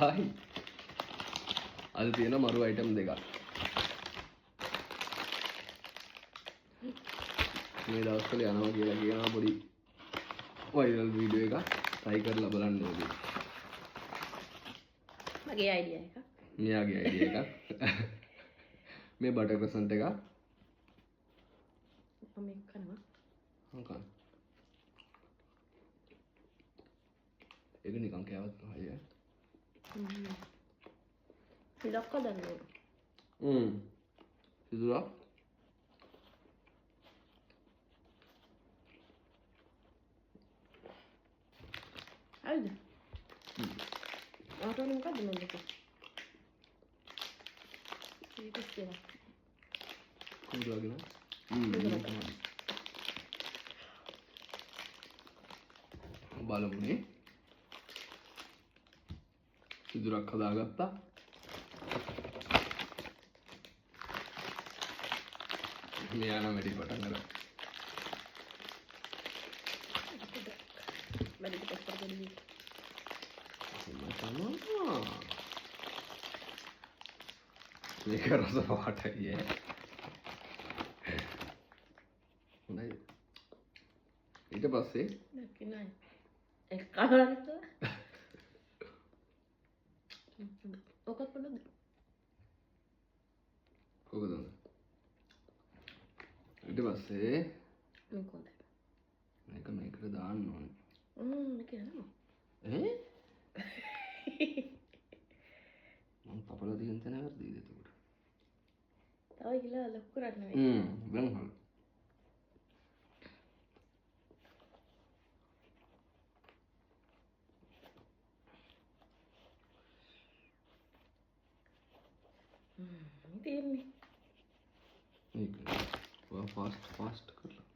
Hi. අද තියෙන මරු අයිටම් දෙකක්. මේ දවස්වල යනවා කියලා කියනවා පොඩි වයිරල් වීඩියෝ එකක් try කරලා බලන්න ඕනේ. මගේ අයිඩියා එක. මෙයාගේ අයිඩියා එකක්. මේ බටර් ක්‍රසන්ට් එක. මම එක් කරනවා. හංකන්. ඒක නිකන් කෑවත් නෑ. සිලක්ක දන්නේ. සිදුරා. හරිද? ආතෝනේ මොකද්ද මම දෙක? ඒක කියලා. කුඩුවගෙන. බලමුනේ. සිදුරක් හදාගත්තා. මෙයා නම් වැඩි පටන් ගන්නවා. වැඩි පස්තර දෙන්නේ. මේක රස පාටයි ඈ. හොඳයි. ඊට පස්සේ නැකිනයි. ඒක කරානද? ඔකත් පොඩ්ඩක්. කොහොමද? ඊට පස්සේ මේක හොඳයි. මේකට දාන්න ඕනේ. මේක යනවා. මම පපල තියෙන තැන වැරදිද එතකොට? තව කියලා ලොකු කරන්න වෙයි. දැන් හරි. තියෙන්නේ. මේක ෆාස්ට් කරලා.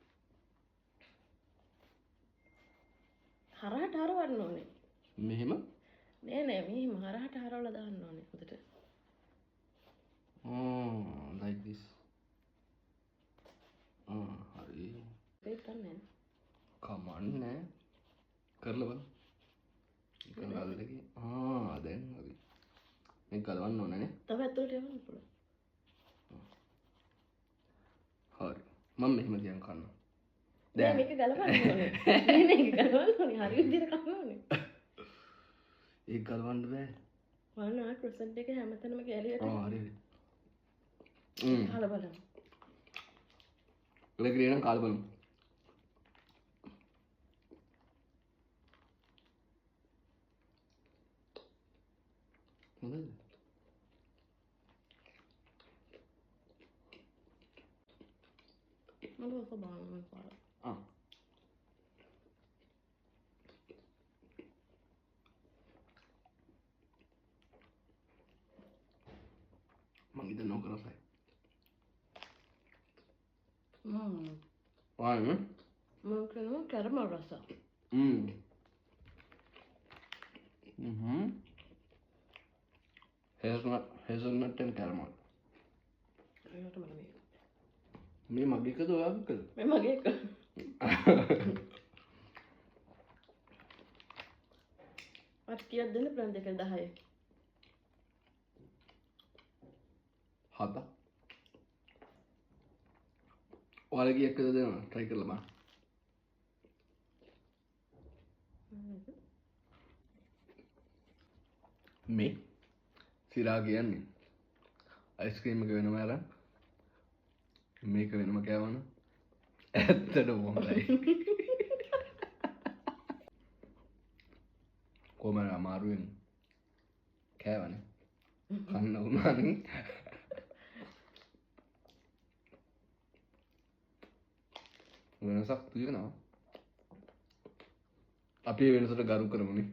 හරහට හරවන්න ඕනේ. මෙහෙම නෑ මෙහෙම හරහට හරවලා දාන්න ඕනේ හොඳට. like this. හරි. ඒක ගන්නෑ. කමන්නේ. කරලා බලන්න. ඒක ගාලටකේ. දැන් හරි. මේක ගලවන්න ඕනේ නේ. තව ඇතුළට යවන්න පුළුවන්. හරි. මම මෙහෙම දියන් කන්නවා. දැන් මේක ගලවන්න ඕනේ. නෑ මේක ගලවන්න ඕනේ. හරි විදිහට කන්න ඕනේ. ඒක ගලවන්න බෑ. වන්න ක්‍රොසන්ට් එක හැමතැනම කැලියට. හරි. කාලා බලන්න. ඔය ක්‍රියා නම් කාලා බලමු. හොඳද? මම ඔක බලන්න පාර. මම ඉතින් නොකරසයි. මම කරනවා කැරමල් රස. hazelnut and caramel. ඒකට මම මේ මගේ එකද ඔයාගේද? මේ මගේ එක. අත් කීයක් දෙන්න පුළුවන්ද? 10. 7. ඔයාලා කීයක්ද දෙනවා? try කරලා බලන්න. මේ සිරා කියන්නේ අයිස්ක්‍රීම් එක වෙනම අරන් මේක වෙනම කෑවන ඇත්තටම හොඳයි. කොහමද අමාරුවෙන් කෑවනේ කන්න උනානේ. වෙනසක් තියෙනවා. අපි වෙනසට ගරු කරමුනේ.